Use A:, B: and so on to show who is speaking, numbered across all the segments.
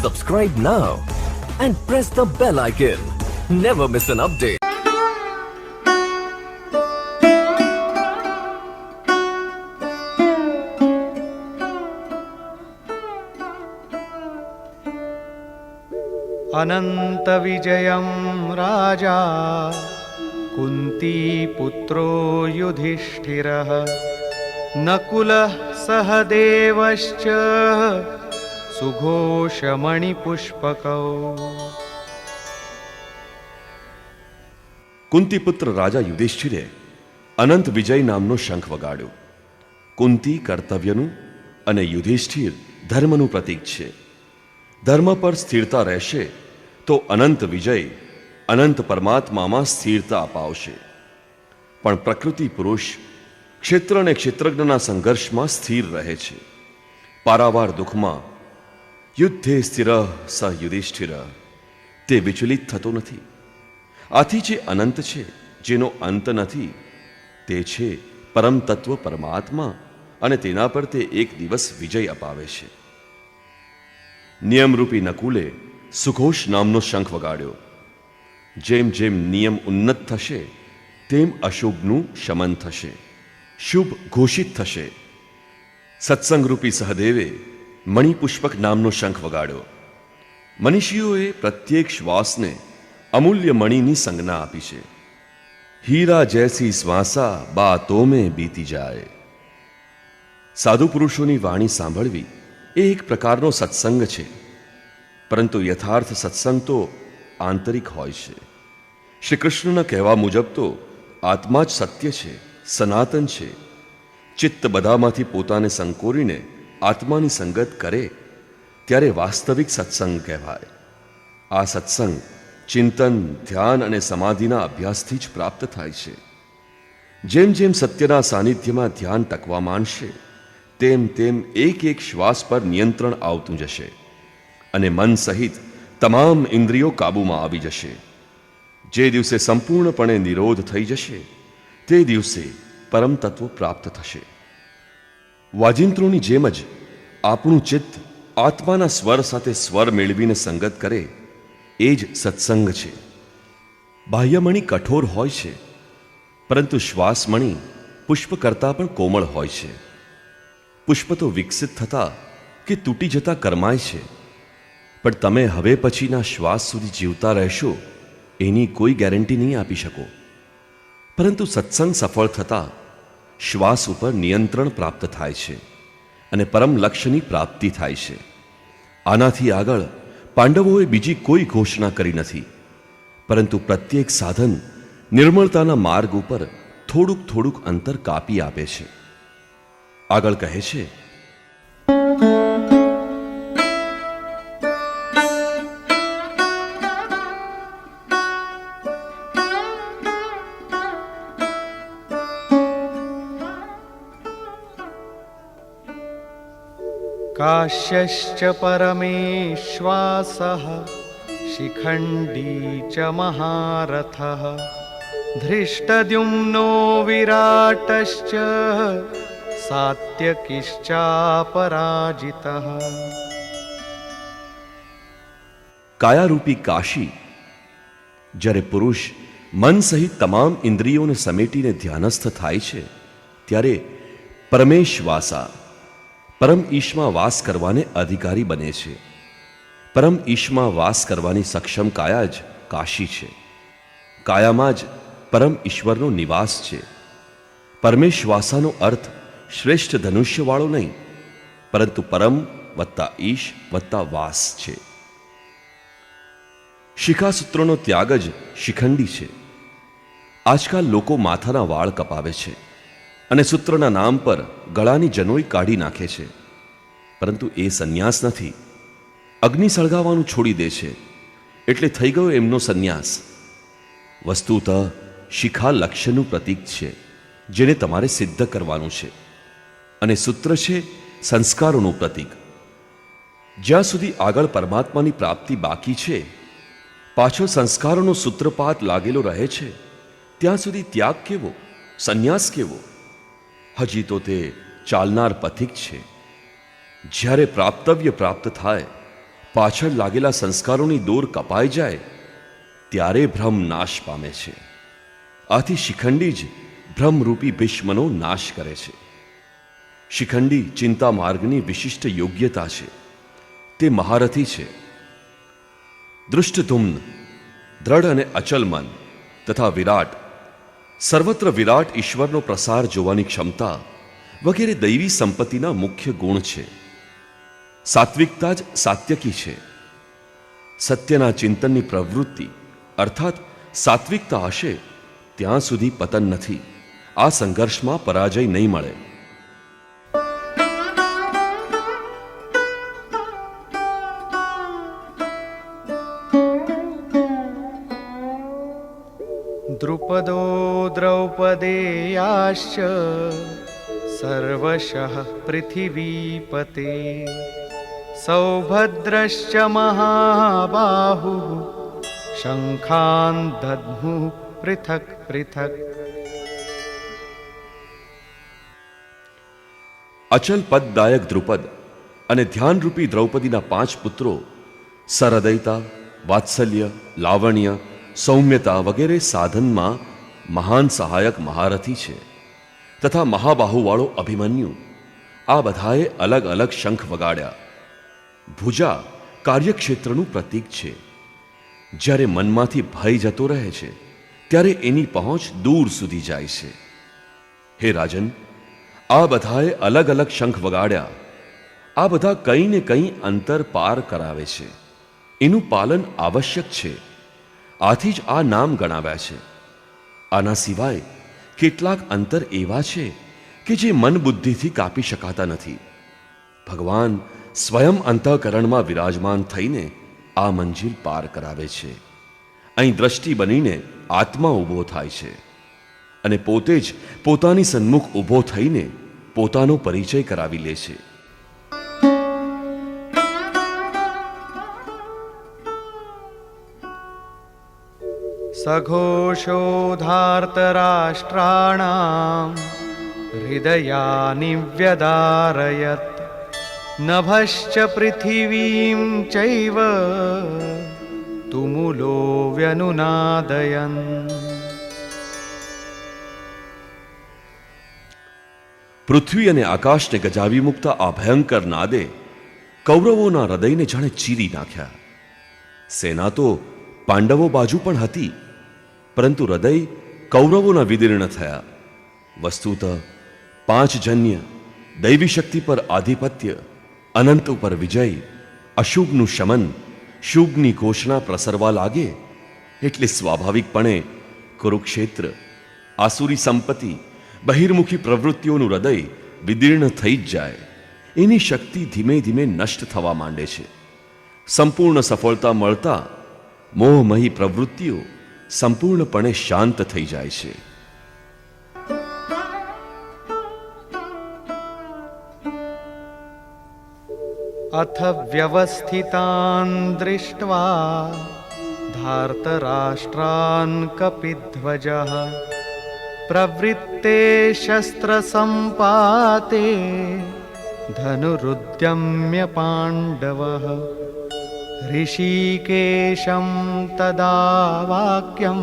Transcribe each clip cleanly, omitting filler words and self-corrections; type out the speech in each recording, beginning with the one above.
A: Subscribe now and press the bell icon. Never miss an update.
B: अनंत विजयं राजा कुंती पुत्रो युधिष्ठिरः नकुलः सहदेवश्च सुघोषमणिपुष्पकौ।
C: કુંતી પુત્ર રાજા યુધિષ્ઠિરે અનંત વિજય નામનો શંખ વગાડ્યો. કુંતી કર્તવ્યનું અને યુધિષ્ઠિર ધર્મનું પ્રતીક છે. ધર્મ પર સ્થિરતા રહેશે તો અનંત વિજય અનંત પરમાત્મામાં સ્થિરતા અપાવશે. પણ પ્રકૃતિ પુરુષ ક્ષેત્ર અને ક્ષેત્રજ્ઞના સંઘર્ષમાં સ્થિર રહે છે. પારાવાર દુઃખમાં યુદ્ધે સ્થિર સ યુધિષ્ઠિર, તે વિચલિત થતો નથી. આથી જે અનંત છે, જેનો અંત નથી, તે છે પરમ તત્વ પરમાત્મા, અને તેના પર તે એક દિવસ વિજય અપાવે છે. નિયમરૂપી નકુલે સુઘોષ નામનો શંખ વગાડ્યો. જેમ જેમ નિયમ ઉન્નત થશે તેમ અશુભનું શમન થશે, શુભ ઘોષિત થશે. સત્સંગરૂપી સહદેવે મણિપુષ્પક નામનો શંખ વગાડ્યો. મનીષીઓએ પ્રત્યેક શ્વાસને અમૂલ્ય મણિની સંજ્ઞા આપી છે. હીરા જૈસી શ્વાસા બાતો મેં બીતી જાય. સાધુ પુરુષોની વાણી સાંભળવી એ એક પ્રકારનો સત્સંગ છે, પરંતુ યથાર્થ સત્સંગ તો આંતરિક હોય છે. શ્રી કૃષ્ણના કહેવા મુજબ તો આત્મા જ સત્ય છે, સનાતન છે. ચિત્ત બધામાંથી પોતાને સંકોરીને આત્માની સંગત કરે ત્યારે વાસ્તવિક સત્સંગ કહેવાય. આ સત્સંગ ચિંતન, ધ્યાન અને સમાધિના અભ્યાસથી જ પ્રાપ્ત થાય છે. જેમ જેમ સત્યના સાનિધ્યમાં ધ્યાન ટકવા માંડશે તેમ તેમ એક એક શ્વાસ પર નિયંત્રણ આવતું જશે અને મન સહિત તમામ ઇન્દ્રિયો કાબૂમાં આવી જશે. જે દિવસે સંપૂર્ણપણે નિરોધ થઈ જશે તે દિવસે પરમ તત્વ પ્રાપ્ત થશે. વાજિંત્રોની જેમ જ આપણું ચિત્ત આત્માના સ્વર સાથે સ્વર મેળવીને સંગત કરે એ જ સત્સંગ છે. બાહ્યમણી કઠોર હોય છે, પરંતુ શ્વાસમણી પુષ્પ કરતાં પણ કોમળ હોય છે. પુષ્પ તો વિકસિત થતા કે તૂટી જતા કરમાય છે, પણ તમે હવે પછીના શ્વાસ સુધી જીવતા રહેશો એની કોઈ ગેરંટી નહીં આપી શકો. પરંતુ સત્સંગ સફળ થતા શ્વાસ ઉપર નિયંત્રણ પ્રાપ્ત થાય છે અને પરમ લક્ષ્યની પ્રાપ્તિ થાય છે. આનાથી આગળ પાંડવોએ બીજી કોઈ ઘોષણા કરી નથી, પરંતુ પ્રત્યેક સાધન નિર્મળતાના માર્ગ ઉપર થોડુંક થોડુંક અંતર કાપી આપે છે. આગળ કહે છે,
B: काश्यश्च परमेश्वासः शिखण्डी च महारथः धृष्टद्युम्नो विराटश्च सात्यकिश्चापराजितः।
C: કાયારૂપી કાશી, જ્યારે પુરુષ મન સહિત તમામ ઇન્દ્રિયોને સમેટીને ધ્યાનસ્થ થાય છે ત્યારે પરમેશ્વાસા, પરમ ઈશમાં વાસ કરવાને અધિકારી બને છે. પરમ ઈશમાં વાસ કરવાની સક્ષમ કાયા જ કાશી છે. કાયામાં જ પરમ ઈશ્વરનો નિવાસ છે. પરમેશ્વાસાનો અર્થ શ્રેષ્ઠ ધનુષ્યવાળો નહીં, પરંતુ પરમ વત્તા ઈશ વત્તા વાસ છે. શિખાસૂત્રનો ત્યાગ જ શિખંડી છે. આજકાલ લોકો માથાના વાળ કપાવે છે અને સૂત્રના નામ પર ગળાની જનોઈ કાઢી નાખે છે, પરંતુ એ સંન્યાસ નથી. અગ્નિ સળગાવવાનું છોડી દે છે એટલે થઈ ગયો એમનો સંન્યાસ. વસ્તુતઃ શિખા લક્ષ્યનું પ્રતીક છે જેને તમારે સિદ્ધ કરવાનું છે, અને સૂત્ર છે સંસ્કારોનું પ્રતીક. જ્યાં સુધી આગળ પરમાત્માની પ્રાપ્તિ બાકી છે, પાછળ સંસ્કારોનો સૂત્રપાત લાગેલો રહે છે, ત્યાં સુધી ત્યાગ કેવો, સંન્યાસ કેવો? હજી તો તે ચાલનાર પથિક છે. જ્યારે પ્રાપ્તવ્ય પ્રાપ્ત થાય પાછળ લાગેલા સંસ્કારોની દોર કપાઈ જાય ત્યારે ભ્રમ નાશ પામે છે. આથી શિખંડી જ ભ્રમરૂપી ભીષ્મનો નાશ કરે છે. શિખંડી ચિંતા માર્ગની વિશિષ્ટ યોગ્યતા છે. તે મહારથી છે. દૃષ્ટધુમ્ન દ્રઢ અને અચલ મન તથા વિરાટ સર્વત્ર વિરાટ ઈશ્વરનો પ્રસાર જોવાની ક્ષમતા વગેરે દૈવી સંપત્તિના મુખ્ય ગુણ છે. સાત્વિકતા જ સાત્યકી છે. સત્યના ચિંતનની પ્રવૃત્તિ અર્થાત સાત્વિકતા હશે ત્યાં સુધી પતન નથી. આ સંઘર્ષમાં પરાજય નહીં મળે.
B: દ્રુપદો દ્રૌપદેયાશ્ચ સર્વશઃ પૃથિવીપતે સૌભદ્રશ્ચ મહાબાહુ શંખાન દદ્મુ પૃથક પૃથક.
C: અચલ પદદાયક દ્રુપદ અને ધ્યાનરૂપી દ્રૌપદીના 5 પુત્રો સરદયતા, વાત્સલ્ય, લાવણ્ય, સૌમ્યતા વગેરે સાધનમાં મહાન સહાયક મહારથી છે. તથા મહાબાહુવાળો અભિમન્યુ. આ બધાએ અલગ અલગ શંખ વગાડ્યા. ભુજા કાર્યક્ષેત્રનું પ્રતીક છે. જ્યારે મનમાંથી ભય જતો રહે છે ત્યારે એની પહોંચ દૂર સુધી જાય છે. હે રાજન, આ બધાએ અલગ અલગ શંખ વગાડ્યા. આ બધા કંઈ ને કંઈ અંતર પાર કરાવે છે. એનું પાલન આવશ્યક છે. આથી જ આ નામ ગણાવ્યા છે. આના સિવાય કેટલાક અંતર એવા છે કે જે મન બુદ્ધિથી કાપી શકાતા નથી. ભગવાન સ્વયં અંતઃકરણમાં વિરાજમાન થઈને આ મંજિલ પાર કરાવે છે. અહીં દ્રષ્ટિ બનીને આત્મા ઊભો થાય છે અને પોતે જ પોતાની સન્મુખ ઊભો થઈને પોતાનો પરિચય કરાવી લે છે.
B: સઘોષોધાર્તરાષ્ટ્રાણામ હૃદયાનિ વ્યદારયત નભશ્ચ પૃથિવીમ ચૈવ તુમુલો વ્યનુનાદયન.
C: પૃથ્વી અને આકાશને ગજાવી મૂકતા આ ભયંકર નાદે કૌરવોના હૃદયને જાણે ચીરી નાખ્યા. સેના તો પાંડવો બાજુ પણ હતી, પરંતુ હૃદય કૌરવોના વિદીર્ણ થયા. વસ્તુત 5 જન્ય, દૈવી શક્તિ પર આધિપત્ય, અનંત ઉપર વિજય, અશુભનું શમન, શુભની ઘોષણા પ્રસરવા લાગે એટલે સ્વાભાવિકપણે કુરુક્ષેત્ર, આસુરી સંપત્તિ, બહિર્મુખી પ્રવૃત્તિઓનું હૃદય વિદીર્ણ થઈ જ જાય. એની શક્તિ ધીમે ધીમે નષ્ટ થવા માંડે છે. સંપૂર્ણ સફળતા મળતા મોહમયી પ્રવૃત્તિઓ સંપૂર્ણપણે શાંત થઈ જાય છે.
B: અથ વ્યવસ્થિતાન દૃષ્ટ્વા ધાર્તરાષ્ટ્રાન કપિધ્વજઃ પ્રવૃત્તે શસ્ત્ર સંપાતે ધનુરુદ્યમ્ય પાંડવઃ ઋષિકેશં તદા વાક્યં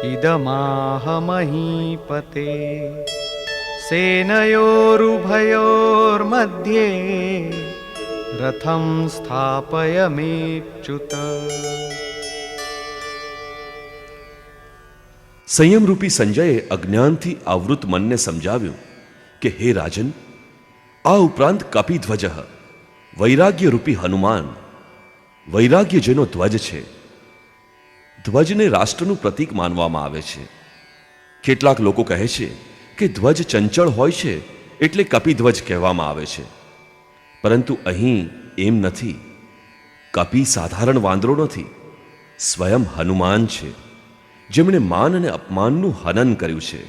B: ઇદમાહ મહીપતે સેનયોરુભયોર્મધ્યે રથમ સ્થાપયમેચ્યુત.
C: સંયમરૂપી સંજયે અજ્ઞાનથી આવૃત મનને સમજાવ્યું કે હે રાજન, આ ઉપરાંત કપિધ્વજ, વૈરાગ્યરૂપી હનુમાન, વૈરાગ્ય જેનો ધ્વજ છે. ધ્વજને રાષ્ટ્રનું પ્રતીક માનવામાં આવે છે. કેટલાક લોકો કહે છે કે ધ્વજ ચંચળ હોય છે એટલે કપિધ્વજ કહેવામાં આવે છે, પરંતુ અહીં એમ નથી. કપિ સાધારણ વાંદરો નથી, સ્વયં હનુમાન છે, જેમણે માન અને અપમાનનું હનન કર્યું છે.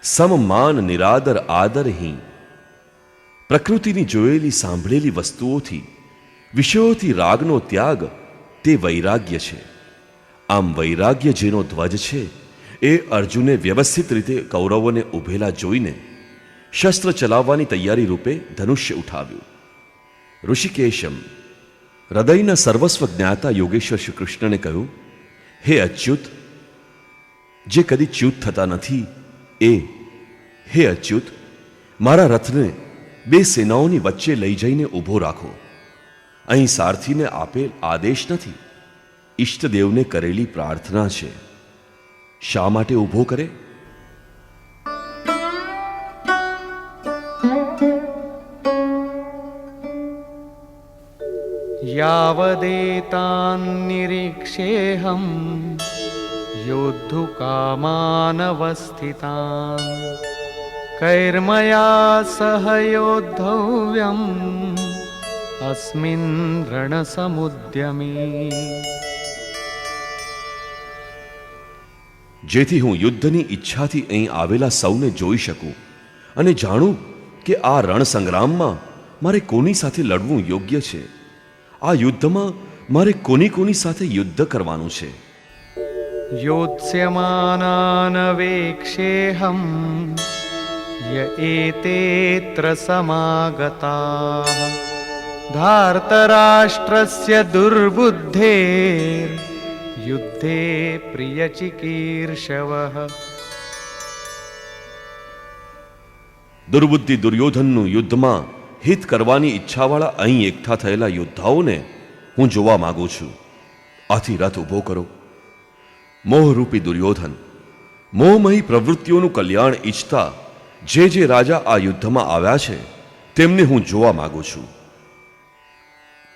C: સમ માન નિરાદર આદરહી. પ્રકૃતિની જોયેલી સાંભળેલી વસ્તુઓથી, વિષયોથી રાગનો ત્યાગ તે વૈરાગ્ય છે. આમ વૈરાગ્ય જેનો ધ્વજ છે એ અર્જુને વ્યવસ્થિત રીતે કૌરવોને ઊભેલા જોઈને શસ્ત્ર ચલાવવાની તૈયારી રૂપે ધનુષ્ય ઉઠાવ્યું. ઋષિકેશમ હૃદયના સર્વસ્વ જ્ઞાતા યોગેશ્વર શ્રી કૃષ્ણને કહ્યું, હે અચ્યુત, જે કદી ચ્યુત થતા નથી હે અચ્યુત, મારા રથને બે સેનાઓની વચ્ચે લઈ જઈને ઊભો રાખો. અહીં સારથીને આપેલ આદેશ નથી, ઈષ્ટદેવને કરેલી પ્રાર્થના છે. શા માટે ઊભો કરે?
B: यावदेतान् निरीक्षेऽहं योद्धुकामानवस्थितान् कैर्मया सह योद्धव्यम् अस्मिन् रणसमुद्यमे.
C: જેથી હું યુદ્ધની ઈચ્છાથી અહીં આવેલા સૌને જોઈ શકું અને જાણું કે આ રણસંગ્રામમાં મારે કોની સાથે લડવું યોગ્ય છે. આ યુદ્ધમાં મારે કોની સાથે યુદ્ધ કરવાનું છે.
B: योत्स्यमानान् वेक्षेऽहं य एतेऽत्र समागताः धार्तराष्ट्रस्य दुर्बुद्धेर् युद्धे प्रियचिकीर्षवः.
C: દુર્બુદ્ધિ દુર્યોધનનું યુદ્ધમાં હિત કરવાની ઈચ્છાવાળા અહીં એકઠા થયેલા યોદ્ધાઓને હું જોવા માંગુ છું. આથી રથ ઊભો કરો. મોહરૂપી દુર્યોધન, મોહમયી પ્રવૃત્તિઓનું કલ્યાણ ઈચ્છતા જે રાજા આ યુદ્ધમાં આવ્યા છે તેમને હું જોવા માંગુ છું.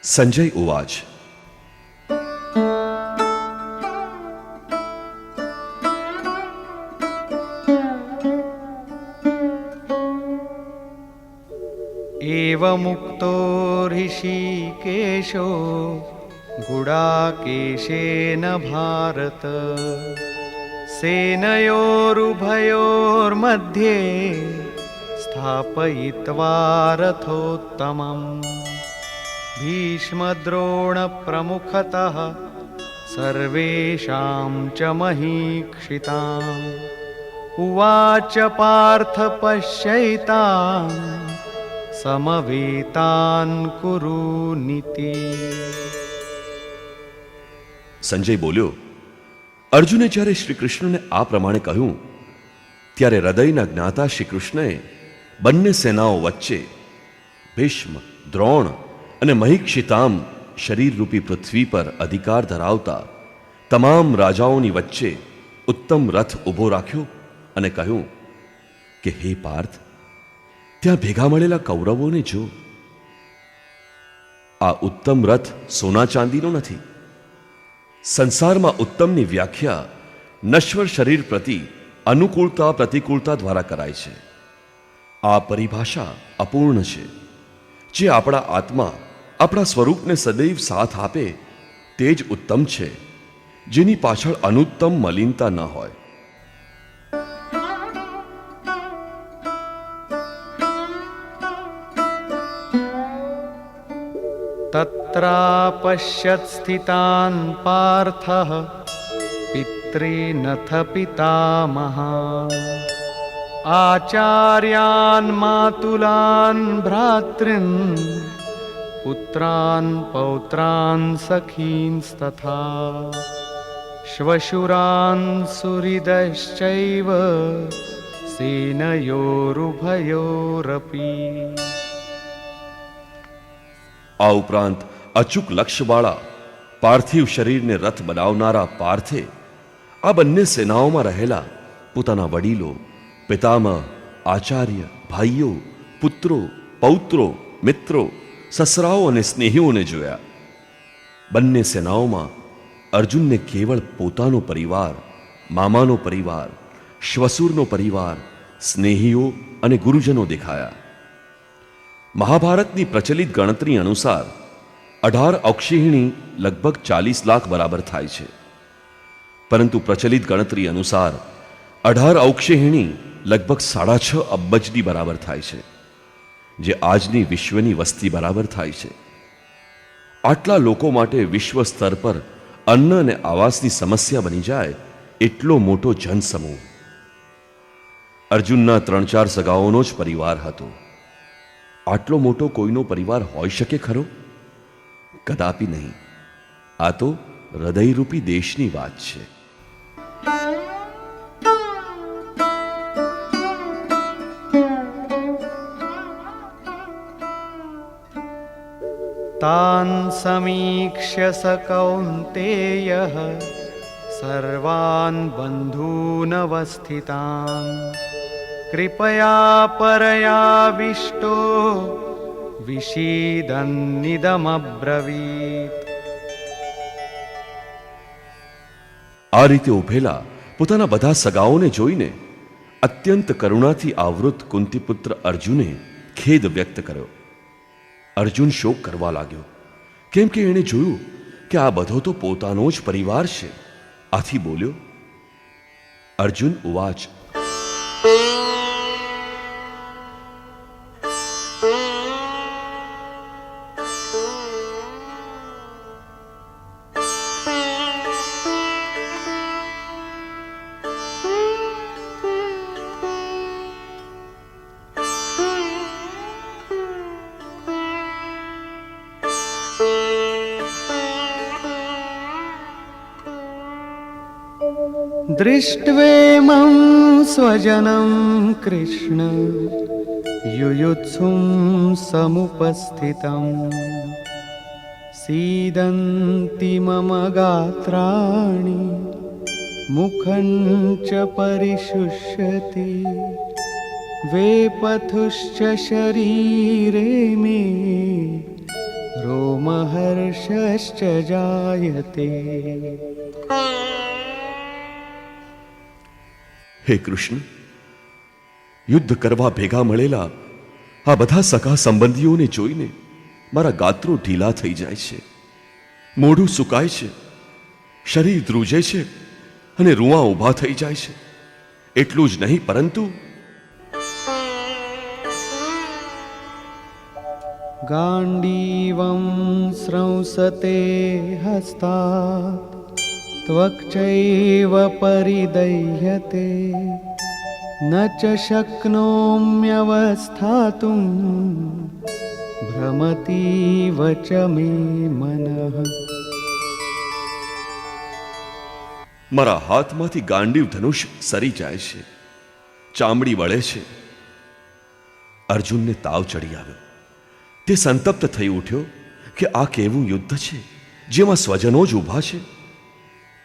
C: સંજય ઉવાચ.
B: एवमुक्तो ऋषिकेशो गुडाकेशेन भारत सेनयोरुभयोर्मध्ये स्थापयित्वा रथोत्तमम् भीष्मद्रोणप्रमुखतः सर्वेषां च महीक्षिताम् उवाच पार्थ पश्यैतान् समवेतान् कुरु નીતિ.
C: સંજય બોલ્યો, અર્જુને જ્યારે શ્રી કૃષ્ણને આ પ્રમાણે કહ્યું ત્યારે હૃદયના જ્ઞાતા શ્રી કૃષ્ણએ બંને સેનાઓ વચ્ચે ભીષ્મ, દ્રોણ અને મહિક્ષિતામ શરીરરૂપી પૃથ્વી પર અધિકાર ધરાવતા તમામ રાજાઓની વચ્ચે ઉત્તમ રથ ઊભો રાખ્યો અને કહ્યું કે હે પાર્થ, ત્યાં ભેગા મળેલા કૌરવોને જો. આ ઉત્તમ રથ સોના ચાંદીનો નથી. સંસારમાં ઉત્તમની વ્યાખ્યા નશ્વર શરીર પ્રતિ અનુકૂળતા પ્રતિકૂળતા દ્વારા કરાય છે. આ પરિભાષા અપૂર્ણ છે. જે આપણા આત્મા, આપણા સ્વરૂપને સદૈવ સાથ આપે તે જ ઉત્તમ છે, જેની પાછળ અનુત્તમ મલિનતા ન હોય.
B: तत्रापश्यत् स्थितान् पार्थः पितॄनथ पितामहान् आचार्यान् मातुलान् भ्रातॄन् पुत्रान् पौत्रान् सखींस्तथा श्वशुरान् सुहृदश्चैव सेनयोरुभयोरपि.
C: આ ઉપરાંત અચૂક લક્ષ્યવાળા પાર્થિવ શરીરને રથ બનાવનારા પાર્થે આ બંને સેનાઓમાં રહેલા પોતાના વડીલો, પિતામહ, આચાર્ય, ભાઈઓ, પુત્રો, પૌત્રો, મિત્રો, સસરાઓ અને સ્નેહીઓને જોયા. બંને સેનાઓમાં અર્જુનને કેવળ પોતાનો પરિવાર, મામાનો પરિવાર, શ્વસુરનો પરિવાર, સ્નેહીઓ અને ગુરુજનો દેખાયા. મહાભારતની પ્રચલિત ગણતરી અનુસાર 18 અક્ષિહિણી લગભગ 40 લાખ બરાબર થાય છે. પરંતુ પ્રચલિત ગણતરી અનુસાર 18 અક્ષિહિણી લગભગ 6.5 અબજની બરાબર થાય છે, જે આજની વિશ્વની વસ્તી બરાબર થાય છે. આટલા લોકો માટે વિશ્વ સ્તર પર અન્ન અને આવાસની સમસ્યા બની જાય એટલો મોટો જનસમૂહ. અર્જુનના 3-4 સગાઓનો જ પરિવાર હતો. આટલો મોટો કોઈનો પરિવાર હોઈ શકે ખરો? કદાપી નહીં. આ તો હૃદયરૂપી દેશની વાત છે.
B: તાન સમીક્ષ્ય સ કૌન્તેયઃ સર્વાન બંધૂનવસ્થિતાન કૃપયા પરયાવિષ્ટો વિષીદન્નિદમબ્રવીત.
C: આ રીતે ઉભેલા પોતાના બધા સગાઓને જોઈને અત્યંત કરુણાથી આવૃત કુંતીપુત્ર અર્જુને ખેદ વ્યક્ત કર્યો. અર્જુન શોક કરવા લાગ્યો, કેમ કે એણે જોયું કે આ બધો તો પોતાનો જ પરિવાર છે. આથી બોલ્યો, અર્જુન ઉવાચ,
B: દૃષ્ટ્વેમં સ્વજનં કૃષ્ણ યુયુત્સું સમુપસ્થિતં સીદન્તિ મમ ગાત્રાણિ મુખં ચ પરિશુષ્યતિ વેપથુશ્ચ શરીરે મે રોમહર્ષશ્ચ જાયતે.
C: હે કૃષ્ણ, યુદ્ધ કરવા ભેગા મળેલા આ બધા સગા સંબંધીઓને જોઈને મારા ગાત્રો ઢીલા થઈ જાય છે, મોઢું સુકાય છે, શરીર ધ્રુજે છે અને રૂંવાં ઊભા થઈ જાય છે. એટલું જ નહીં, પરંતુ
B: ગાંડીવં સ્રંસતે હસ્તાत् ત્વક્ચૈવ પરિદહ્યતે ન ચ શક્નોમ્યવસ્થાતું ભ્રમતીવ ચ મે મનઃ.
C: મારા હાથમાંથી ગાંડીવ ધનુષ સરી જાય છે, ચામડી વળે છે. અર્જુનને તાવ ચડી આવ્યો. તે સંતપ્ત થઈ ઉઠ્યો કે આ કેવું યુદ્ધ છે જેમાં સ્વજનો જ ઊભા છે.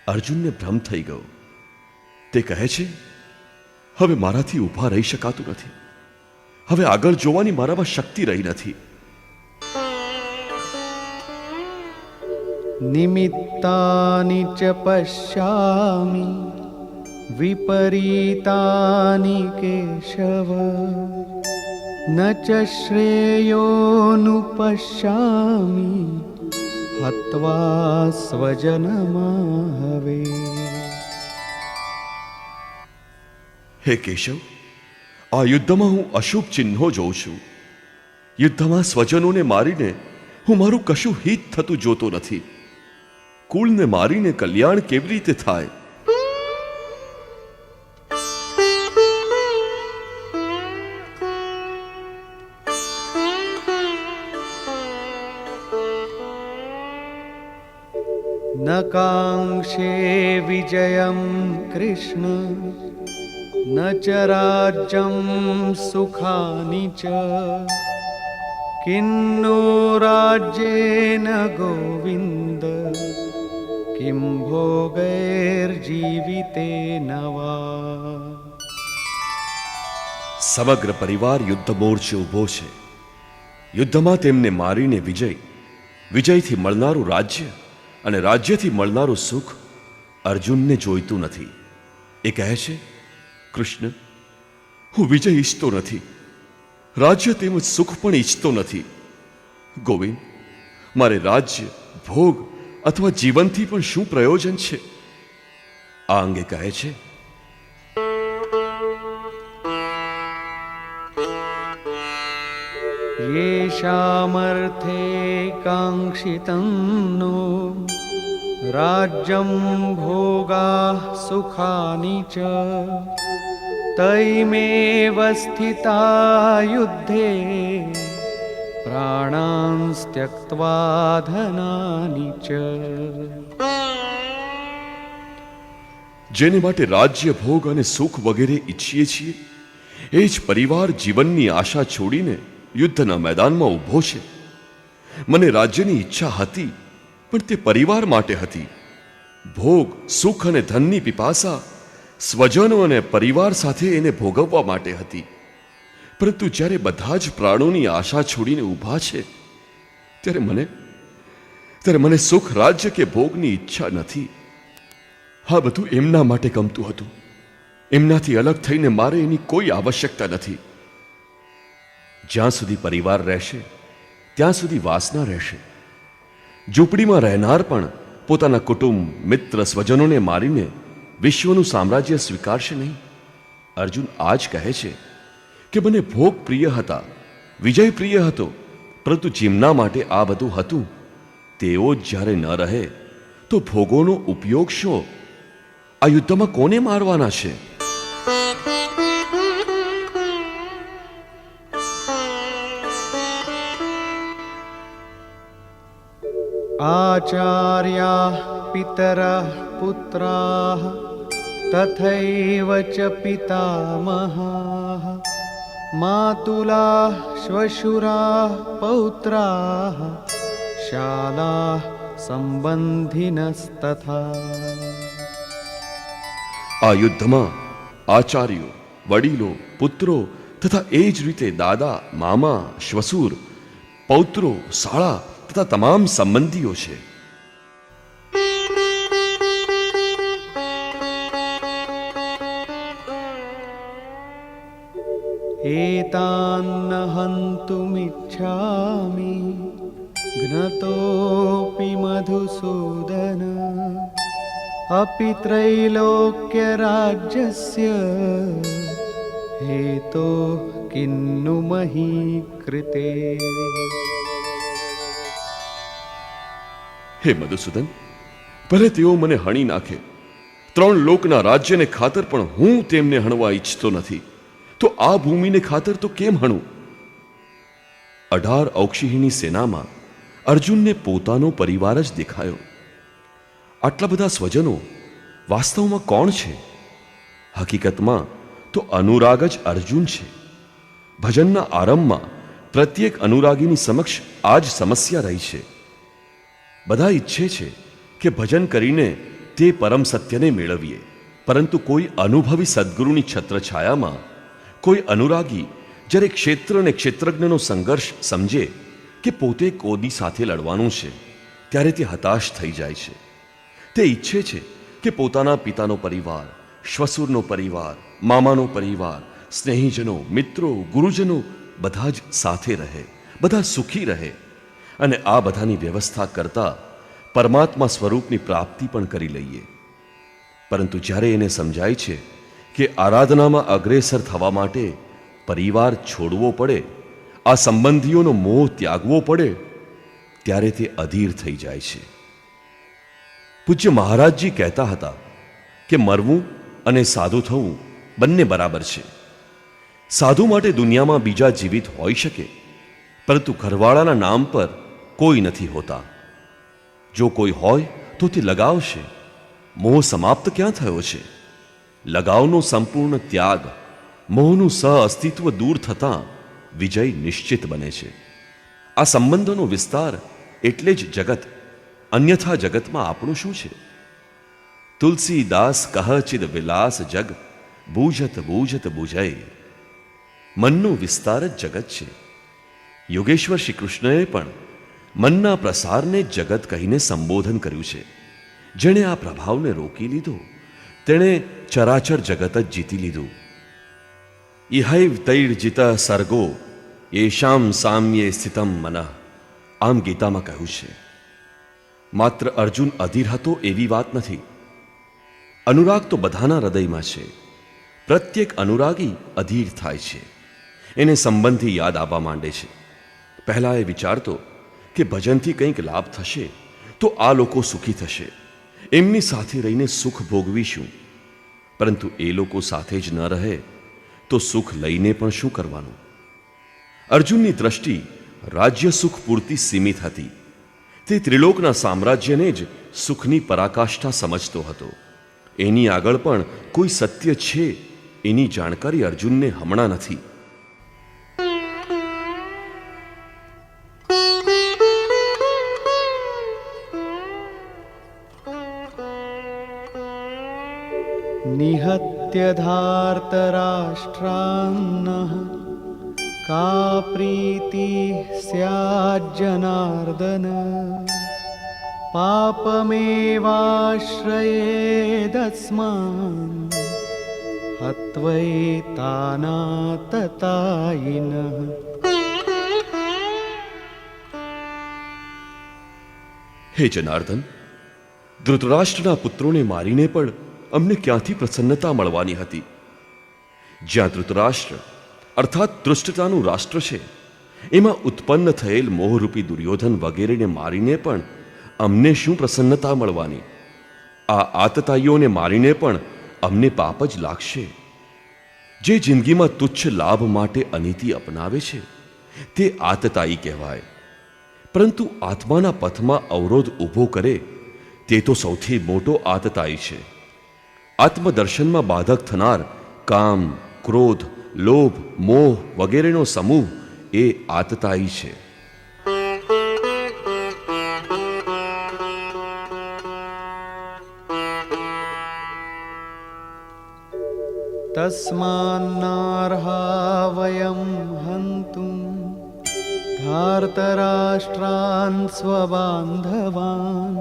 C: અર્જુનને ભ્રમ થઈ ગયો. તે કહે છે, હવે મારાથી ઊભા રહી શકાતું નથી. હવે આગળ જોવાની મારામાં શક્તિ રહી નથી.
B: નિમિત્તાનિ ચ પશ્યામિ વિપરીતાનિ કેશવ ન ચ શ્રેયોનુપશ્યામિ હત્વા સ્વજનમાહવે.
C: હે કેશવ, આ યુદ્ધમાં હું અશુભ ચિહ્નો જોઉં છું. યુદ્ધમાં સ્વજનોને મારીને હું મારું કશું હિત થતું જોતો નથી. કુળને મારીને કલ્યાણ કેવી રીતે થાય?
B: ન કાંક્ષે વિજયં કૃષ્ણ ન ચ રાજ્યં સુખાનિ ચ કિન્નો રાજ્યેન ગોવિંદ કિમ ભોગૈર્જીવિતેન વા.
C: સમગ્ર પરિવાર યુદ્ધ મોરચે ઊભો છે. યુદ્ધમાં તેમને મારીને વિજય, વિજયથી મળનારું રાજ્ય અને રાજ્યથી મળનારું સુખ અર્જુનને જોઈતું નથી. એ કહે છે, કૃષ્ણ, હું વિજય ઈચ્છતો નથી, રાજ્ય તેમજ સુખ પણ ઈચ્છતો નથી. ગોવિંદ, મારે રાજ્ય, ભોગ અથવા જીવનથી પણ શું પ્રયોજન છે? આ અંગે કહે છે,
B: યેષામર્થે કાંક્ષિतं નો રાજ્યં ભોગાઃ સુખાનિ ચ તૈમેવ સ્થિતા યુદ્ધે प्राणांस्त्यक्त्वा धनानि च.
C: જેને માટે રાજ્ય ભોગ અને સુખ વગેરે ઈચ્છીએ છીએ એ જ પરિવાર જીવનની આશા છોડીને યુદ્ધના મેદાનમાં ઊભો છે. મને રાજ્યની ઈચ્છા હતી, પણ તે પરિવાર માટે હતી. ભોગ, સુખ અને ધનની પિપાસા સ્વજનો અને પરિવાર સાથે એને ભોગવવા માટે હતી. પરંતુ જ્યારે બધા જ પ્રાણોની આશા છોડીને ઊભા છે ત્યારે મને સુખ, રાજ્ય કે ભોગની ઈચ્છા નથી. હા, બધું એમના માટે ગમતું હતું. એમનાથી અલગ થઈને મારે એની કોઈ આવશ્યકતા નથી. જ્યાં સુધી પરિવાર રહેશે ત્યાં સુધી વાસના રહેશે. ઝૂંપડીમાં રહેનાર પણ પોતાના કુટુંબ, મિત્ર, સ્વજનોને મારીને વિશ્વનું સામ્રાજ્ય સ્વીકારશે નહીં. અર્જુન આ જ કહે છે કે મને ભોગ પ્રિય હતા, વિજય પ્રિય હતો, પરંતુ જેમના માટે આ બધું હતું તેઓ જ જ્યારે ન રહે તો ભોગોનો ઉપયોગ શું? આ યુદ્ધમાં કોને મારવાના છે?
B: आचार्याः पितरः पुत्राः तथैव च पितामहाः मातुलाः श्वशुराः पौत्राः शालाः संबंधिनस्तथा.
C: આ યુદ્ધમાં આચાર્યો, વડીલો, પુત્રો તથા એ જ રીતે દાદા, મામા, શ્વસુર, પૌત્રો, શાળા તથા તમામ સંબંધીઓ છે.
B: एतान्न हन्तुमिच्छामि घ्नतोऽपि मधुसूदन अपि त्रैलोक्यराज्यस्य हेतो किन्नु मही कृते.
C: હે મધુસૂદન, ભલે તેઓ મને હણી નાખે, 3 લોકના રાજ્યને ખાતર પણ હું તેમને હણવા ઈચ્છતો નથી. તો આ ભૂમિને ખાતર તો કેમ હણું? 18 ઔક્ષિણીની સેનામાં અર્જુનને પોતાનો પરિવાર જ દેખાયો. આટલા બધા સ્વજનો વાસ્તવમાં કોણ છે? હકીકતમાં તો અનુરાગ જ અર્જુન છે. ભજનના આરંભમાં પ્રત્યેક અનુરાગીની સમક્ષ આ જ સમસ્યા રહી છે. બધા ઈચ્છે છે કે ભજન કરીને તે પરમ સત્યને મેળવીએ, પરંતુ કોઈ અનુભવી સદ્ગુરુની છત્રછાયામાં કોઈ અનુરાગી જ્યારે ક્ષેત્ર અને ક્ષેત્રજ્ઞનો સંઘર્ષ સમજે કે પોતે કોની સાથે લડવાનું છે ત્યારે તે હતાશ થઈ જાય છે. તે ઈચ્છે છે કે પોતાના પિતાનો પરિવાર, શ્વસુરનો પરિવાર, મામાનો પરિવાર, સ્નેહીજનો, મિત્રો, ગુરુજનો બધા જ સાથે રહે, બધા સુખી રહે અને આ બધાની વ્યવસ્થા કરતા પરમાત્મા સ્વરૂપની પ્રાપ્તિ પણ કરી લઈએ. પરંતુ જ્યારે એને સમજાય છે કે આરાધનામાં અગ્રેસર થવા માટે પરિવાર છોડવો પડે, આ સંબંધીઓનો મોહ ત્યાગવો પડે, ત્યારે તે અધીર થઈ જાય છે. પૂજ્ય મહારાજજી કહેતા હતા કે મરવું અને સાધુ થવું બંને બરાબર છે. સાધુ માટે દુનિયામાં બીજા જીવિત હોઈ શકે, પરંતુ ઘરવાળાના નામ પર કોઈ નથી હોતા. જો કોઈ હોય તો તે લગાવશે. મોહ સમાપ્ત ક્યાં થયો છે? લગાવનો સંપૂર્ણ ત્યાગ, મોહનું સહ અસ્તિત્વ દૂર થતાં વિજય નિશ્ચિત બને છે. આ સંબંધોનો વિસ્તાર એટલે જ જગત, અન્યથા જગતમાં આપણું શું છે? તુલસીદાસ કહચિદ વિલાસ જગ, બૂજત બૂજત બુજય. મનનો વિસ્તાર જ જગત છે. યોગેશ્વર શ્રી કૃષ્ણએ પણ મનના પ્રસારને જગત કહીને સંબોધન કર્યું છે. જેણે આ પ્રભાવને રોકી લીધો તેણે ચરાચર જગત જ જીતી લીધું. ઇહૈવ તૈર્જિત સર્ગો યેષામ સામ્યે સ્થિતમ મનઃ. આમ ગીતામાં કહ્યું છે. માત્ર અર્જુન અધીર હતો એવી વાત નથી. અનુરાગ તો બધાના હૃદયમાં છે. પ્રત્યેક અનુરાગી અધીર થાય છે. એને સંબંધી યાદ આવવા માંડે છે. પહેલા એ વિચારતો કે ભજનથી કંઈક લાભ થશે તો આ લોકો સુખી થશે, એમની સાથે રહીને સુખ ભોગવીશું. પરંતુ એ લોકો સાથે જ ન રહે તો સુખ લઈને પણ શું કરવાનું? અર્જુનની દ્રષ્ટિ રાજ્ય સુખ પૂરતી સીમિત હતી. તે ત્રિલોકના સામ્રાજ્યને જ સુખની પરાકાષ્ઠા સમજતો હતો. એની આગળ પણ કોઈ સત્ય છે એની જાણકારી અર્જુનને હમણાં નથી.
B: निहत्य धार्तराष्ट्रान्नः का प्रीतिः स्याज्जनार्दन पापमेवाश्रयेदस्मान् हत्वैतानाततायिनः.
C: હે જનાર્દન, ધૃતરાષ્ટ્રના પુત્રોને મારીને પણ અમને ક્યાંથી પ્રસન્નતા મળવાની હતી? જ્યાં ધૃતરાષ્ટ્ર અર્થાત દૃષ્ટતાનું રાષ્ટ્ર છે, એમાં ઉત્પન્ન થયેલ મોહરૂપી દુર્યોધન વગેરેને મારીને પણ અમને શું પ્રસન્નતા મળવાની? આ આતતાઈઓને મારીને પણ અમને પાપ જ લાગશે. જે જિંદગીમાં તુચ્છ લાભ માટે અનીતિ અપનાવે છે તે આતતાઈ કહેવાય. પરંતુ આત્માના પથમાં અવરોધ ઊભો કરે તે તો સૌથી મોટો આતતાઈ છે. આત્મદર્શનમાં બાધક થનાર કામ, ક્રોધ, લોભ, મોહ વગેરેનો સમૂહ એ આતતાઈ છે.
B: तस्मान्नार्हा वयं हन्तुं धार्तराष्ट्रान् स्वबान्धवान्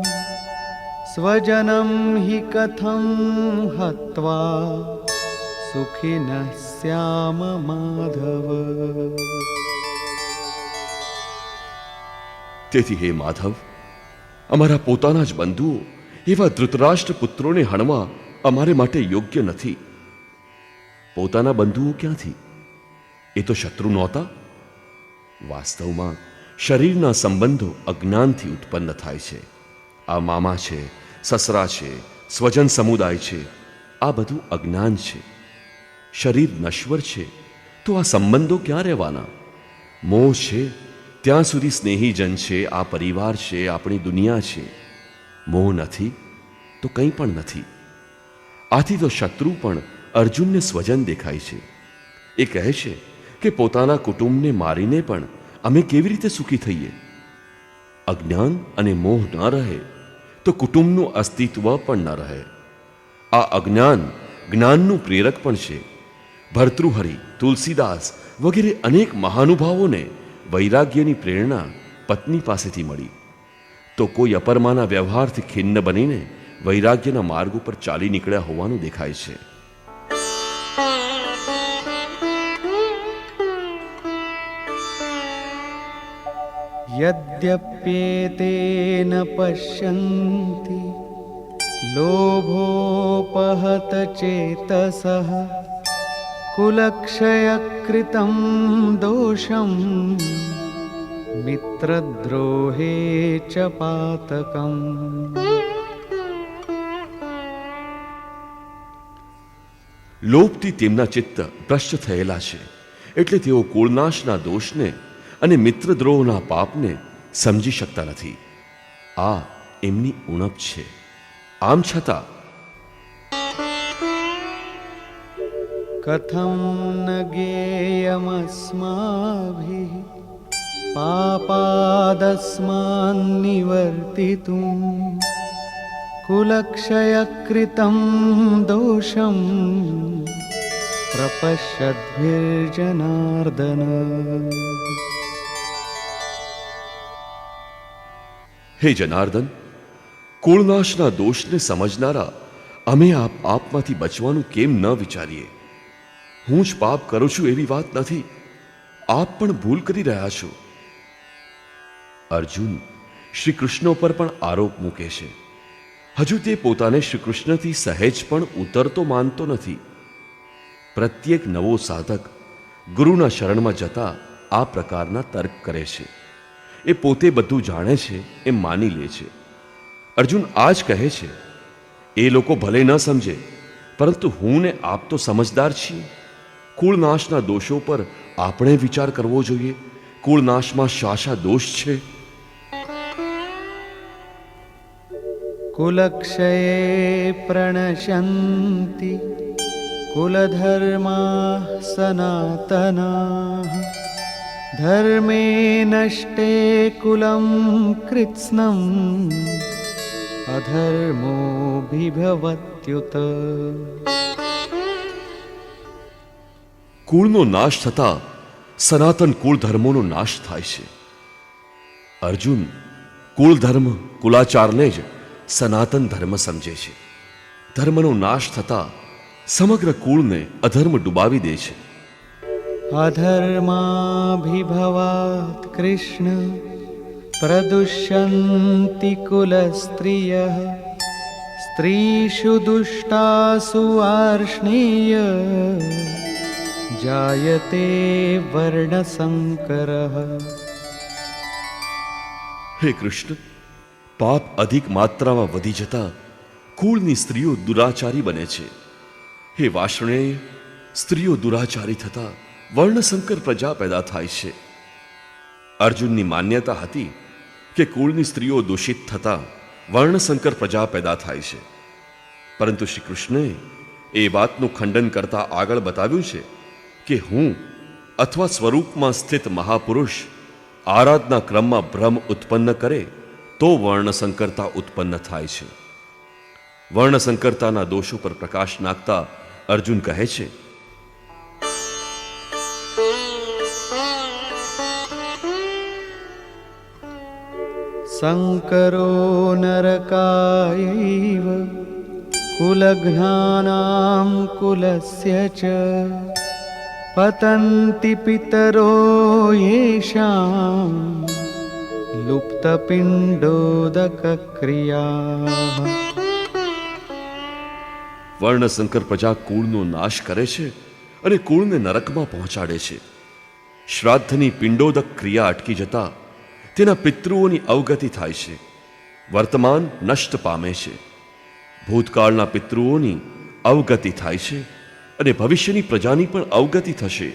B: स्वजनं हि कथं हत्वा सुखिनः स्याम माधव.
C: તેથી હે માધવ, અમારા પોતાના જ બંધુઓ એવા ધૃતરાષ્ટ્ર પુત્રોને હણવા અમારે માટે યોગ્ય નથી. પોતાના બંધુઓ ક્યાંથી? એ તો શત્રુ નહોતા. વાસ્તવમાં શરીરના સંબંધો અજ્ઞાનથી ઉત્પન્ન થાય છે. આ મામા છે, સસરા છે, સ્વજન સમુદાય છે, આ બધું અજ્ઞાન છે. શરીર નશ્વર છે તો આ સંબંધો ક્યાં રહેવાના? મોહ છે ત્યાં સુધી સ્નેહીજન છે, આ પરિવાર છે, આપણી દુનિયા છે. મોહ નથી તો કંઈ પણ નથી. આથી તો શત્રુ પણ અર્જુનને સ્વજન દેખાય છે. એ કહે છે કે પોતાના કુટુંબને મારીને પણ અમે કેવી રીતે સુખી થઈએ? અજ્ઞાન અને મોહ ન રહે તો કુટુંબનું અસ્તિત્વ પણ ન રહે. આ અજ્ઞાન જ્ઞાનનું પ્રેરક પણ છે. ભર્તૃહરિ, તુલસીદાસ વગેરે અનેક મહાનુભાવોને વૈરાગ્યની પ્રેરણા પત્ની પાસેથી મળી, તો કોઈ અપરમાના વ્યવહારથી ખિન્ન બનીને વૈરાગ્યના માર્ગ ઉપર ચાલી નીકળ્યા હોવાનું દેખાય છે.
B: यद्यप्येतेन पश्यन्ति लोभोपहत चेतसः कुलक्षयकृतं दोषं मित्रद्रोहे च पातकम्.
C: લોભથી તેમના ચિત્ત ભ્રષ્ટ થયેલા છે, એટલે તેઓ કુળનાશના દોષને અને મિત્રદ્રોહના પાપને સમજી શકતા નથી. આ એમની ઉણપ છે. આમ છતાં
B: कथं न ज्ञेयमस्माभिः पापादस्मान्निवर्तितुं कुलक्षयकृतं दोषं प्रपश्यद्भिर्जनार्दन.
C: હે જનાર્દન, કુળનાશના દોષને સમજનારા અમે આપમાંથી બચવાનું કેમ ન વિચારીએ? હું જ પાપ કરું છું એવી વાત નથી. આપ પણ ભૂલ કરી રહ્યા છો. અર્જુન શ્રી કૃષ્ણ પર પણ આરોપ મૂકે છે. હજુ તે પોતાને શ્રી કૃષ્ણથી સહેજ પણ ઉતરતો માનતો નથી. પ્રત્યેક નવો સાધક ગુરુના શરણમાં જતા આ પ્રકારના તર્ક કરે છે. એ પોતે બધું જાણે છે એમ માની લે છે. અર્જુન આ જ કહે છે, એ લોકો ભલે ન સમજે, પરંતુ હું ને આપ તો સમજદાર છીએ. કુળનાશના દોષો પર આપણે વિચાર કરવો જોઈએ, કુળનાશમાં શા શા દોષ છે?
B: कुलक्षये प्रणश्यन्ति कुलधर्माः सनातनाः धर्मे नष्टे कुलं कृत्स्नम् अधर्मोऽभिभवत्युत।
C: કુળનો નાશ થતા સનાતન કુળ ધર્મોનો નાશ થાય છે. અર્જુન કુળ ધર્મ કુલાચારને જ સનાતન ધર્મ સમજે છે. ધર્મનો નાશ થતા સમગ્ર કુળને અધર્મ ડૂબાવી દે છે.
B: अधर्माभिभवात् कृष्ण प्रदुष्यन्ति कुलस्त्रियः स्त्रीषु दुष्टासु वार्ष्णेय जायते वर्णसंकरः।
C: હે કૃષ્ણ, પાપ અધિક માત્રામાં વધી જતા કુળની સ્ત્રીઓ દુરાચારી બને છે. હે વાર્ષ્ણેય, સ્ત્રીઓ દુરાચારી થતા વર્ણસંકર પ્રજા પેદા થાય છે. અર્જુનની માન્યતા હતી કે કુળની સ્ત્રીઓ દૂષિત થતા વર્ણસંકર પ્રજા પેદા થાય છે. પરંતુ શ્રી કૃષ્ણે એ વાતનું ખંડન કરતા આગળ બતાવ્યું છે કે હું અથવા સ્વરૂપમાં સ્થિત મહાપુરુષ આરાધના ક્રમમાં ભ્રમ ઉત્પન્ન કરે તો વર્ણસંકરતા ઉત્પન્ન થાય છે. વર્ણસંકરતાના દોષો પર પ્રકાશ નાખતા અર્જુન કહે છે,
B: संकरो नरकायैव कुलघ्नानां कुलस्य च पतन्ति पितरो येषां लुप्तपिण्डोदकक्रियाः।
C: વર્ણસંકર પ્રજા કુળનો નાશ કરે છે અને કુળને નરકમાં પહોંચાડે છે. શ્રાદ્ધની પિંડોદક ક્રિયા અટકી જતા તેના પિતૃઓની અવગતિ થાય છે. વર્તમાન નષ્ટ પામે છે. ભૂતકાળના પિતૃઓની અવગતિ થાય છે અને ભવિષ્યની પ્રજાની પણ અવગતિ થશે.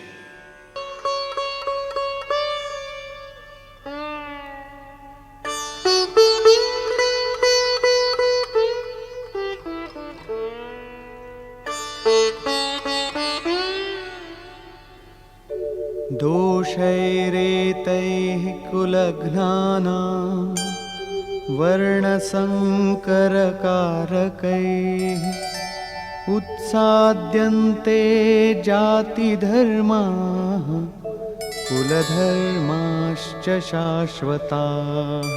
B: दोषैरेतैः कुलघ्नानां वर्णसंकरकारकैः उत्साद्यन्ते जातिधर्माः कुलधर्माश्च शाश्वताः।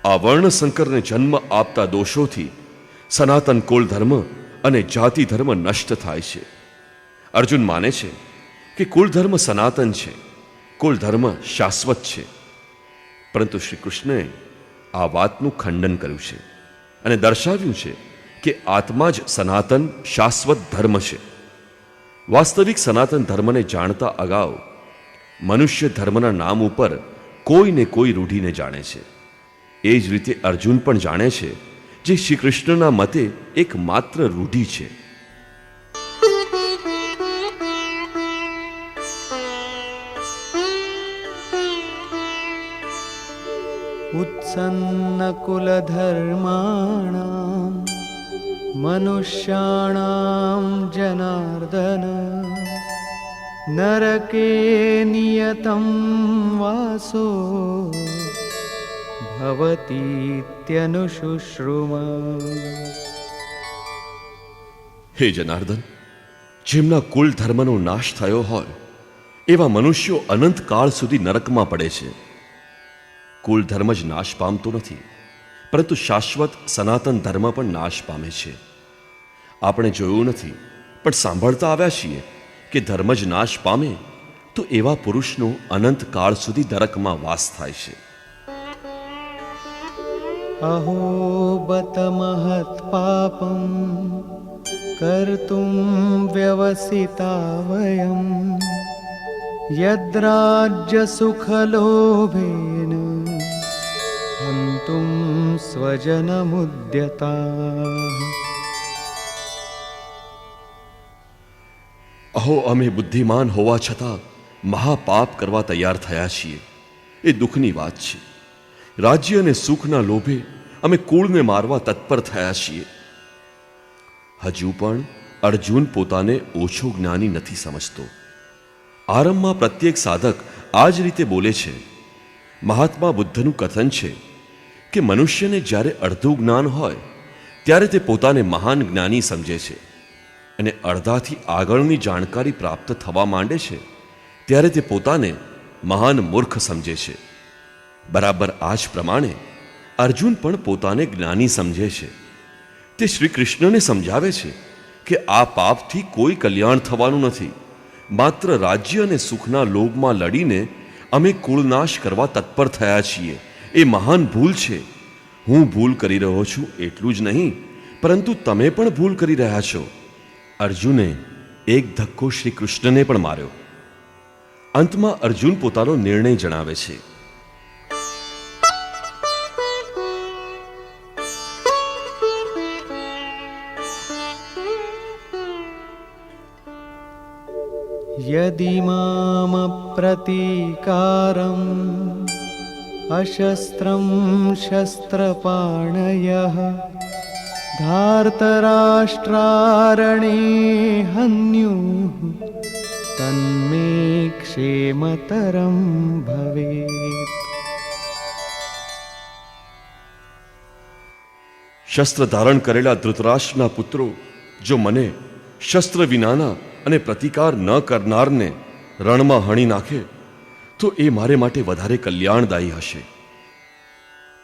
C: આ વર્ણસંકરને જન્મ આપતા દોષોથી સનાતન કુળ ધર્મ અને જાતિ ધર્મ નષ્ટ થાય છે. અર્જુન માને છે કે કુળ ધર્મ સનાતન છે, કુળ ધર્મ શાશ્વત છે. પરંતુ શ્રી કૃષ્ણએ આ વાતનું ખંડન કર્યું છે અને દર્શાવ્યું છે કે આત્મા જ સનાતન શાશ્વત ધર્મ છે. વાસ્તવિક સનાતન ધર્મને જાણતા અગાઉ મનુષ્ય ધર્મના નામ ઉપર કોઈને કોઈ રૂઢીને જાણે છે. એ જ રીતે અર્જુન પણ જાણે છે જે શ્રી કૃષ્ણના મતે એક માત્ર રૂઢિ છે.
B: उत्सन्नकुलधर्माणां मनुष्याणां जनार्दन नरके नियतं वासो भवतीत्यनुशुश्रुम।
C: હે જનાર્દન, જેમના કુલ ધર્મનો નાશ થયો હોય એવા મનુષ્યો અનંત કાળ સુધી નરકમાં પડે છે. કુલ ધર્મ જ નાશ પામતો નથી, પરંતુ શાશ્વત સનાતન ધર્મ પણ નાશ પામે છે. આપણે જોયું નથી પણ સાંભળતા આવ્યા છીએ કે ધર્મ જ નાશ પામે તો એવા પુરુષનો અનંત કાળ સુધી નરકમાં વાસ થાય છે.
B: अहो बत महत्पापं कर्तुं व्यवसिता वयं यद्राज्यसुखलोभेन हन्तुं स्वजनमुद्यताः।
C: અહો, અમે બુદ્ધિમાન હોવા છતાં મહાપાપ કરવા તૈયાર થયા છીએ. એ દુઃખની વાત છે. રાજ્ય અને સુખના લોભે અમે કુળને મારવા તત્પર થયા છીએ. હજુ પણ અર્જુન પોતાને ઓછો જ્ઞાની નથી સમજતો. આરંભમાં પ્રત્યેક સાધક આ જ રીતે બોલે છે. મહાત્મા બુદ્ધનું કથન છે કે મનુષ્યને જ્યારે અડધું જ્ઞાન હોય ત્યારે તે પોતાને મહાન જ્ઞાની સમજે છે, અને અડધાથી આગળની જાણકારી પ્રાપ્ત થવા માંડે છે ત્યારે તે પોતાને મહાન મૂર્ખ સમજે છે. બરાબર આ જ પ્રમાણે અર્જુન પણ પોતાને જ્ઞાની સમજે છે. તે શ્રી કૃષ્ણને સમજાવે છે કે આ પાપથી કોઈ કલ્યાણ થવાનું નથી. માત્ર રાજ્ય અને સુખના લોભમાં લડીને અમે કુળનાશ કરવા તત્પર થયા છીએ. એ મહાન ભૂલ છે. હું ભૂલ કરી રહ્યો છું એટલું જ નહીં, પરંતુ તમે પણ ભૂલ કરી રહ્યા છો. અર્જુને એક ધક્કો શ્રી કૃષ્ણને પણ માર્યો. અંતમાં અર્જુન પોતાનો નિર્ણય જણાવે છે.
B: यदि मामप्रतीकारम् अशस्त्रं शस्त्रपाणयः धार्तराष्ट्रारणे हन्युः तन्मे क्षेमतरं भवेत्.
C: શસ્ત્ર ધારણ કરેલા ધૃતરાષ્ટ્રના પુત્રો જો મને શસ્ત્ર વિનાના અને પ્રતિકાર ન કરનારને રણમાં હણી નાખે તો એ મારે માટે વધારે કલ્યાણદાયી હશે.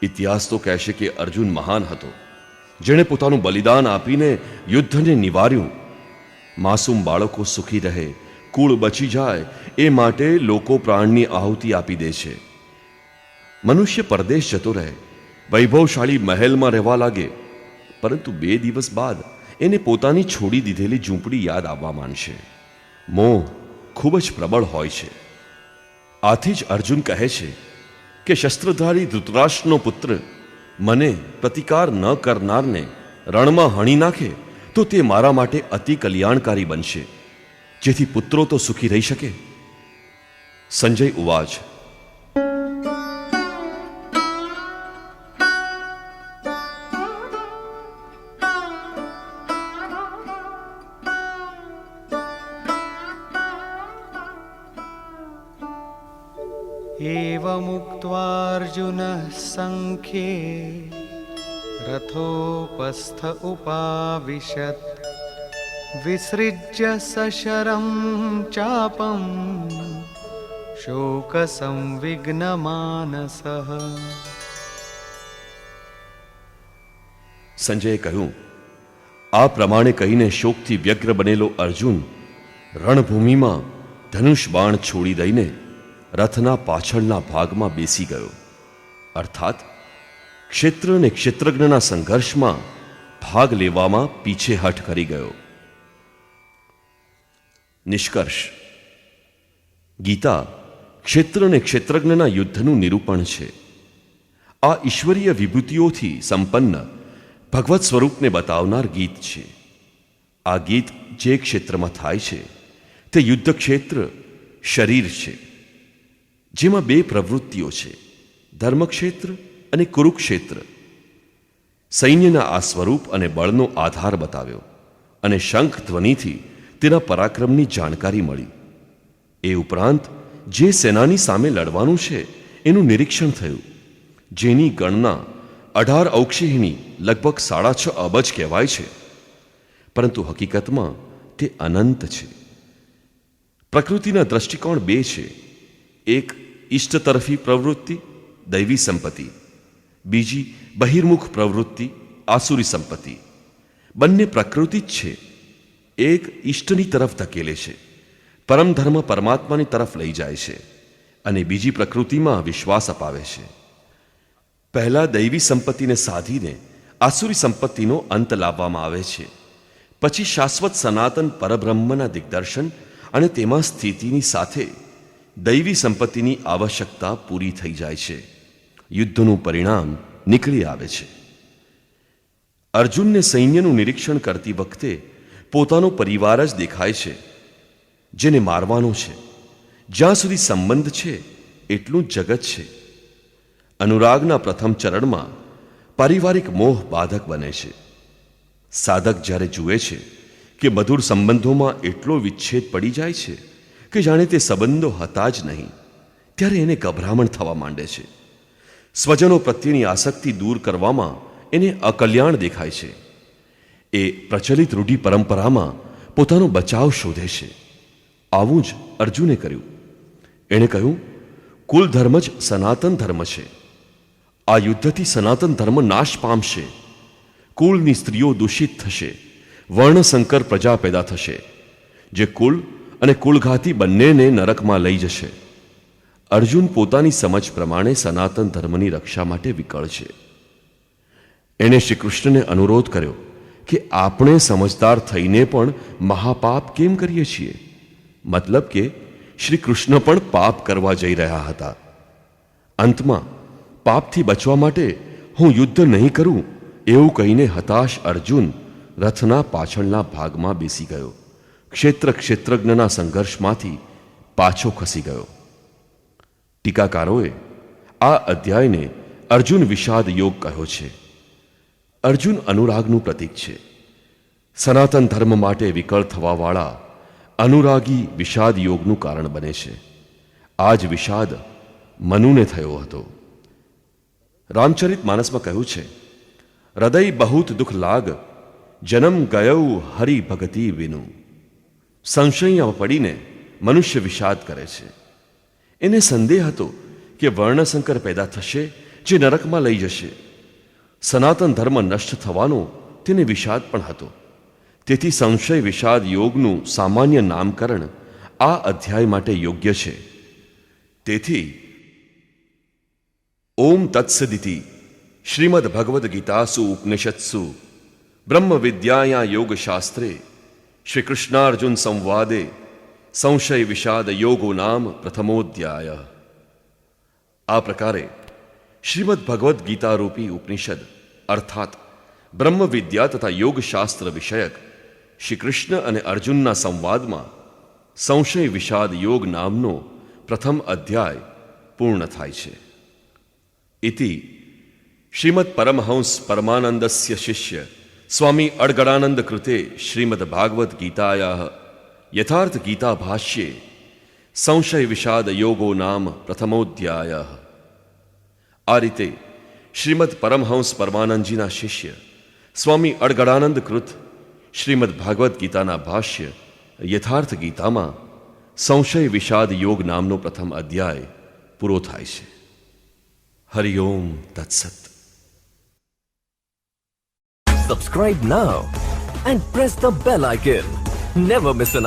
C: ઇતિહાસ તો કહેશે કે અર્જુન મહાન હતો, જેણે પોતાનું બલિદાન આપીને યુદ્ધને નિવાર્યું. માસૂમ બાળકો સુખી રહે, કુળ બચી જાય એ માટે લોકો પ્રાણની આહુતિ આપી દે છે. મનુષ્ય પરદેશ જતો રહે, વૈભવશાળી મહેલમાં રહેવા લાગે, પરંતુ 2 દિવસ બાદ એને પોતાની છોડી દીધેલી ઝૂંપડી યાદ આવવા માંડશે. મોહ ખૂબ જ પ્રબળ હોય છે. આથી જ અર્જુન કહે છે કે શસ્ત્રધારી ધૃતરાષ્ટ્રનો પુત્ર મને પ્રતિકાર ન કરનારને રણમાં હણી નાખે તો તે મારા માટે અતિ કલ્યાણકારી બનશે, જેથી પુત્રો તો સુખી રહી શકે. સંજય ઉવાચ.
B: एवमुक्त्वार्जुनः सङ्ख्ये रथोपस्थ उपाविशत् विसृज्य सशरं चापं शोकसंविघ्नमानसः.
C: સંજયે કહ્યું, આ પ્રમાણે કહીને શોકથી વ્યગ્ર બનેલો અર્જુન રણભૂમિમાં ધનુષ બાણ છોડી દઈને રથના પાછળના ભાગમાં બેસી ગયો. અર્થાત ક્ષેત્ર અને ક્ષેત્રજ્ઞના સંઘર્ષમાં ભાગ લેવામાં પીછેહઠ કરી ગયો. નિષ્કર્ષ. ગીતા ક્ષેત્ર અને ક્ષેત્રજ્ઞના યુદ્ધનું નિરૂપણ છે. આ ઈશ્વરીય વિભૂતિઓથી સંપન્ન ભગવત સ્વરૂપને બતાવનાર ગીત છે. આ ગીત જે ક્ષેત્રમાં થાય છે તે યુદ્ધ ક્ષેત્ર શરીર છે, જેમાં 2 પ્રવૃત્તિઓ છે, ધર્મક્ષેત્ર અને કુરુક્ષેત્ર. સૈન્યના આ સ્વરૂપ અને બળનો આધાર બતાવ્યો, અને શંખ ધ્વનિથી તેના પરાક્રમની જાણકારી મળી. એ ઉપરાંત જે સેનાની સામે લડવાનું છે એનું નિરીક્ષણ થયું, જેની ગણના 18 અવક્ષેહિણી લગભગ 6.5 અબજ કહેવાય છે, પરંતુ હકીકતમાં તે અનંત છે. પ્રકૃતિના દ્રષ્ટિકોણ 2 છે. એક ઈષ્ટ તરફી પ્રવૃત્તિ, દૈવી સંપત્તિ. બીજી બહિર્મુખ પ્રવૃત્તિ, આસુરી સંપત્તિ. બંને પ્રકૃતિ જ છે. એક ઈષ્ટની તરફ ધકેલે છે, પરમધર્મ પરમાત્માની તરફ લઈ જાય છે, અને બીજી પ્રકૃતિમાં વિશ્વાસ અપાવે છે. પહેલા દૈવી સંપત્તિને સાધીને આસુરી સંપત્તિનો અંત લાવવામાં આવે છે. પછી શાશ્વત સનાતન પરબ્રહ્મના દિગ્દર્શન અને તેમાં સ્થિતિની સાથે દૈવી સંપત્તિની આવશ્યકતા પૂરી થઈ જાય છે. યુદ્ધનું પરિણામ નીકળી આવે છે. અર્જુનને સૈન્યનું નિરીક્ષણ કરતી વખતે પોતાનો પરિવાર જ દેખાય છે. જેને મારવાનો છે. જ્યાં સુધી સંબંધ છે એટલું જ જગત છે. અનુરાગના પ્રથમ ચરણમાં પારિવારિક મોહ બાધક બને છે. સાધક જ્યારે જુએ છે કે મધુર સંબંધોમાં એટલો વિચ્છેદ પડી જાય છે કે જાણે તે સંબંધો હતા જ નહીં, ત્યારે એને ગભરામણ થવા માંડે છે. સ્વજનો પ્રત્યેની આસક્તિ દૂર કરવામાં એને અકલ્યાણ દેખાય છે. એ પ્રચલિત રૂઢિ પરંપરામાં પોતાનો બચાવ શોધે છે. આવું જ અર્જુને કર્યું. એણે કહ્યું, કુલ ધર્મ જ સનાતન ધર્મ છે. આ યુદ્ધથી સનાતન ધર્મ નાશ પામશે. કુળની સ્ત્રીઓ દૂષિત થશે. વર્ણસંકર પ્રજા પેદા થશે, જે કુલ અને કુળઘાતી બંનેને નરકમાં લઈ જશે. અર્જુન પોતાની સમજ પ્રમાણે સનાતન ધર્મની રક્ષા માટે વિકળ છે. એણે શ્રી કૃષ્ણને અનુરોધ કર્યો કે આપણે સમજદાર થઈને પણ મહાપાપ કેમ કરીએ છીએ? મતલબ કે શ્રી કૃષ્ણ પણ પાપ કરવા જઈ રહ્યા હતા. અંતમાં પાપથી બચવા માટે હું યુદ્ધ નહીં કરું એવું કહીને હતાશ અર્જુન રથના પાછળના ભાગમાં બેસી ગયો. ક્ષેત્રજ્ઞના સંઘર્ષમાંથી પાછો ખસી ગયો. ટીકાકારોએ આ અધ્યાયને અર્જુન વિષાદ યોગ કહ્યો છે. અર્જુન અનુરાગનું પ્રતીક છે. સનાતન ધર્મ માટે વિકળ થવાવાળા અનુરાગી વિષાદ યોગનું કારણ બને છે. આ જ વિષાદ મનુને થયો હતો. રામચરિત માનસમાં કહ્યું છે, હૃદય બહુત દુઃખ લાગ, જન્મ ગયો હરિ ભગતિ વિનું. સંશયમાં પડીને મનુષ્ય વિષાદ કરે છે. એને સંદેહ હતો કે વર્ણસંકર પેદા થશે જે નરકમાં લઈ જશે. સનાતન ધર્મ નષ્ટ થવાનો તેને વિષાદ પણ હતો. તેથી સંશય વિષાદ યોગનું સામાન્ય નામકરણ આ અધ્યાય માટે યોગ્ય છે. તેથી ઓમ તત્સદિતિ શ્રીમદ ભગવદ્ ગીતાસુ ઉપનિષત્સુ બ્રહ્મ વિદ્યાયા યોગશાસ્ત્રે શ્રી કૃષ્ણાર્જુન સંવાદે સંશય વિષાદ યોગો નામ પ્રથમોધ્યાય. આ પ્રકારે શ્રીમદ ભગવદ્ ગીતા રૂપી ઉપનિષદ અર્થાત બ્રહ્મ વિદ્યા તથા યોગશાસ્ત્ર વિષયક શ્રી કૃષ્ણ અને અર્જુનના સંવાદમાં સંશય વિષાદ યોગ નામનો પ્રથમ અધ્યાય પૂર્ણ થાય છે. ઇતિ શ્રીમદ પરમહંસ પરમાનંદસ્ય શિષ્ય સ્વામી અડગડાનંદ કૃતે શ્રીમદ ભાગવત ગીતાયા યથાર્થ ગીતા ભાષ્યે સંશય વિષાદ યોગો નામ પ્રથમોધ્યાય. આ રીતે શ્રીમદ પરમહંસ પરમાનંદજીના શિષ્ય સ્વામી અડગડાનંદ કૃત શ્રીમદ ભાગવત ગીતાના ભાષ્ય યથાર્થ ગીતામાં સંશય વિષાદ યોગ નામનો પ્રથમ અધ્યાય પૂરો થાય છે. હરિ ઓમ તત્સત.
A: Subscribe now and press the bell icon. Never miss an